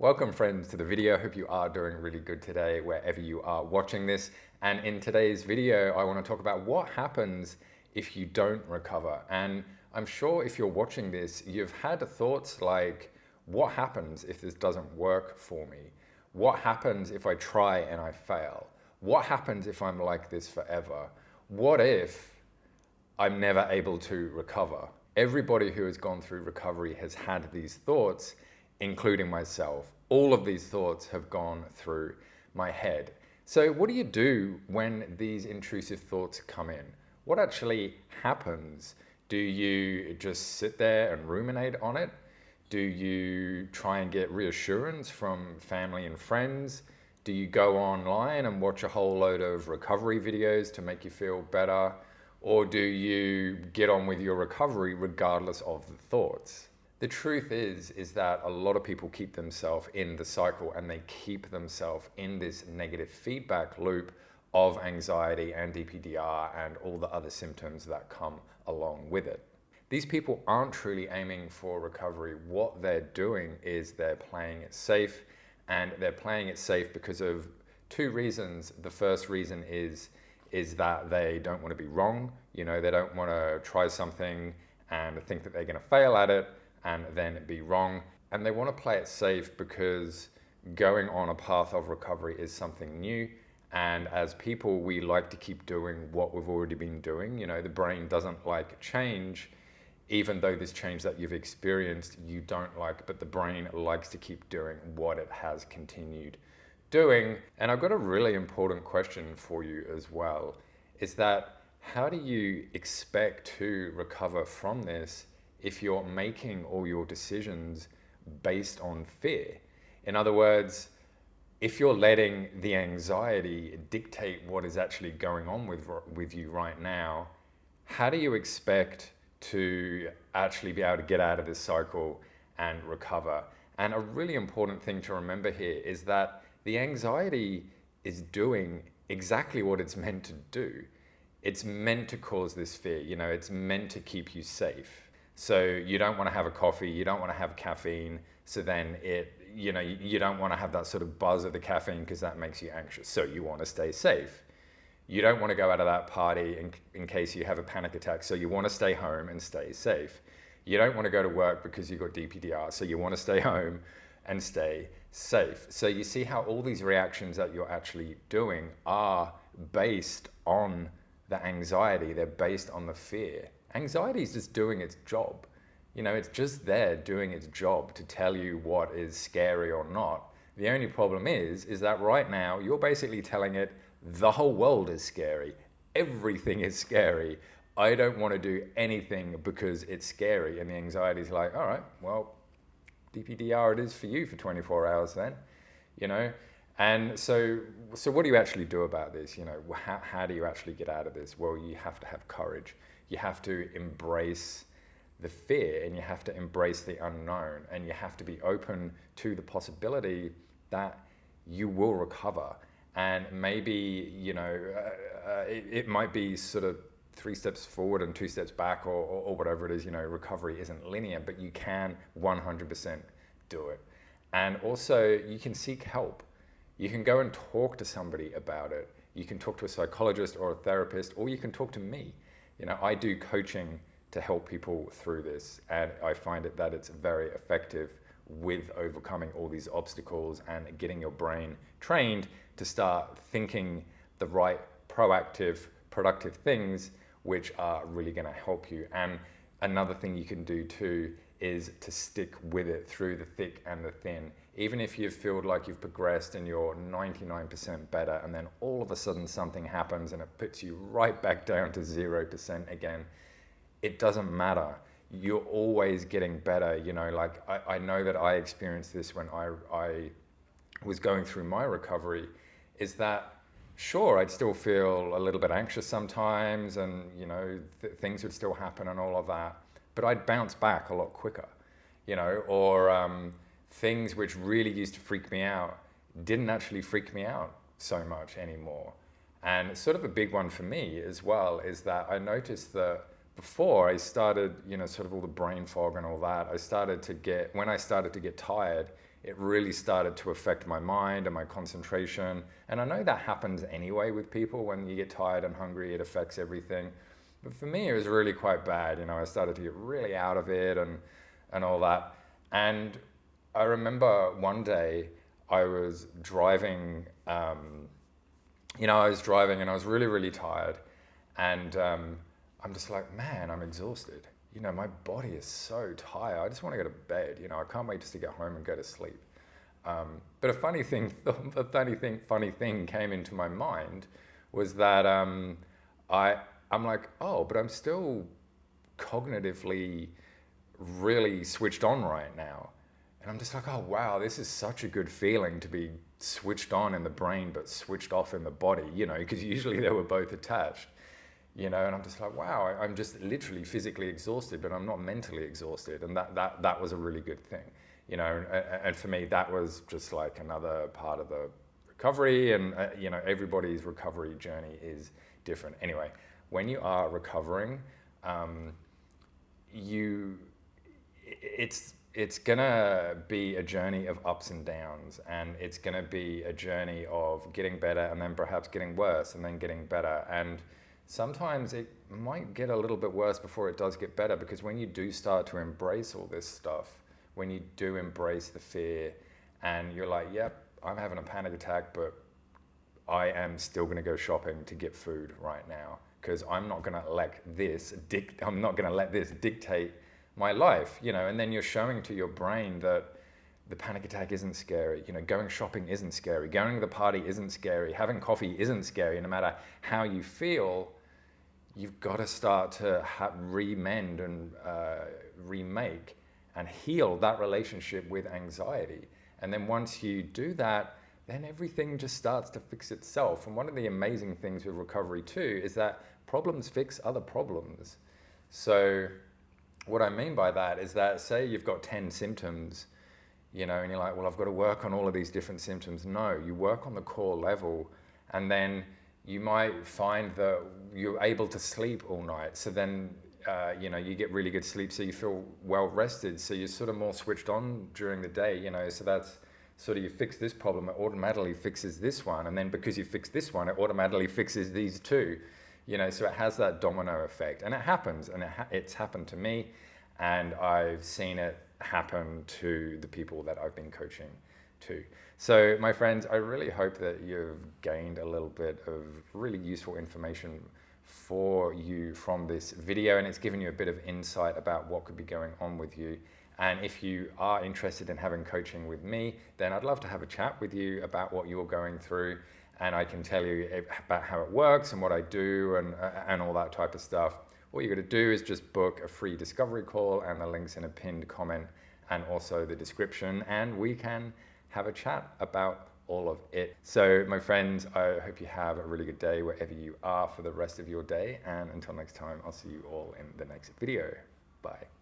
Welcome friends to the video. Hope you are doing really good today wherever you are watching this. And in today's video, I want to talk about what happens if you don't recover. And I'm sure if you're watching this, you've had thoughts like, what happens if this doesn't work for me? What happens if I try and I fail? What happens if I'm like this forever? What if I'm never able to recover? Everybody who has gone through recovery has had these thoughts, including myself. All of these thoughts have gone through my head. So what do you do when these intrusive thoughts come in? What actually happens? Do you just sit there and ruminate on it? Do you try and get reassurance from family and friends? Do you go online and watch a whole load of recovery videos to make you feel better? Or do you get on with your recovery regardless of the thoughts? The truth is that a lot of people keep themselves in the cycle and they keep themselves in this negative feedback loop of anxiety and DPDR and all the other symptoms that come along with it. These people aren't truly aiming for recovery. What they're doing is they're playing it safe, and they're playing it safe because of two reasons. The first reason is that they don't want to be wrong. They don't want to try something and think that they're going to fail at it and then be wrong. And they want to play it safe because going on a path of recovery is something new. And as people, we like to keep doing what we've already been doing. The brain doesn't like change, even though this change that you've experienced you don't like, but the brain likes to keep doing what it has continued doing. And I've got a really important question for you as well, is that how do you expect to recover from this if you're making all your decisions based on fear? In other words, if you're letting the anxiety dictate what is actually going on with you right now, how do you expect to actually be able to get out of this cycle and recover? And a really important thing to remember here is that the anxiety is doing exactly what it's meant to do. It's meant to cause this fear. It's meant to keep you safe. So you don't want to have a coffee, you don't want to have caffeine, so then you don't want to have that sort of buzz of the caffeine because that makes you anxious. So you want to stay safe. You don't want to go out of that party in case you have a panic attack, so you want to stay home and stay safe. You don't want to go to work because you've got DPDR, so you want to stay home and stay safe. So you see how all these reactions that you're actually doing are based on the anxiety, they're based on the fear. Anxiety is just doing its job. It's just there doing its job to tell you what is scary or not. The only problem is that right now you're basically telling it the whole world is scary. Everything is scary. I don't want to do anything because it's scary. And the anxiety is like, all right, well, DPDR it is for you for 24 hours then, And so what do you actually do about this? How do you actually get out of this? Well, you have to have courage. You have to embrace the fear, and you have to embrace the unknown, and you have to be open to the possibility that you will recover. And maybe, it might be sort of 3 steps forward and 2 steps back or whatever it is. Recovery isn't linear, but you can 100% do it. And also you can seek help. You can go and talk to somebody about it. You can talk to a psychologist or a therapist, or you can talk to me. I do coaching to help people through this, and I find that it's very effective with overcoming all these obstacles and getting your brain trained to start thinking the right proactive, productive things which are really going to help you. And another thing you can do too is to stick with it through the thick and the thin. Even if you feel like you've progressed and you're 99% better, and then all of a sudden something happens and it puts you right back down to 0% again, it doesn't matter. You're always getting better. I know that I experienced this when I was going through my recovery, is that sure, I'd still feel a little bit anxious sometimes, and things would still happen and all of that, but I'd bounce back a lot quicker, or things which really used to freak me out didn't actually freak me out so much anymore. And sort of a big one for me as well is that I noticed that before I started, sort of all the brain fog and all that, when I started to get tired, it really started to affect my mind and my concentration. And I know that happens anyway with people. When you get tired and hungry, it affects everything. But for me, it was really quite bad. I started to get really out of it and all that. And I remember one day I was driving, I was driving and I was really, really tired. And I'm just like, man, I'm exhausted. My body is so tired. I just want to go to bed. I can't wait just to get home and go to sleep. But a funny thing came into my mind was that I'm like, oh, but I'm still cognitively really switched on right now. And I'm just like, oh, wow, this is such a good feeling to be switched on in the brain, but switched off in the body, because usually they were both attached. And I'm just like, wow, I'm just literally physically exhausted, but I'm not mentally exhausted. And that was a really good thing, and for me, that was just like another part of the recovery. And, everybody's recovery journey is different. Anyway, when you are recovering, it's gonna be a journey of ups and downs, and it's gonna be a journey of getting better and then perhaps getting worse and then getting better. And sometimes it might get a little bit worse before it does get better, because when you do start to embrace all this stuff, when you do embrace the fear and you're like, yep, I'm having a panic attack, but I am still going to go shopping to get food right now, because I'm not going to let this dictate my life, and then you're showing to your brain that the panic attack isn't scary, going shopping isn't scary, going to the party isn't scary, having coffee isn't scary. No matter how you feel, you've got to start to remend and remake and heal that relationship with anxiety. And then once you do that, then everything just starts to fix itself. And one of the amazing things with recovery too is that problems fix other problems. So what I mean by that is that, say you've got 10 symptoms, and you're like, well, I've got to work on all of these different symptoms. No, you work on the core level, and then you might find that you're able to sleep all night. So then, you get really good sleep, so you feel well rested. So you're sort of more switched on during the day, so that's sort of, you fix this problem, it automatically fixes this one. And then because you fix this one, it automatically fixes these two, so it has that domino effect. And it happens, and it's happened to me, and I've seen it happen to the people that I've been coaching too. So my friends, I really hope that you've gained a little bit of really useful information for you from this video, and it's given you a bit of insight about what could be going on with you. And if you are interested in having coaching with me, then I'd love to have a chat with you about what you're going through, and I can tell you about how it works and what I do and all that type of stuff. What you're going to do is just book a free discovery call, and the link's in a pinned comment and also the description, and we can have a chat about all of it. So my friends, I hope you have a really good day wherever you are for the rest of your day, and until next time, I'll see you all in the next video. Bye.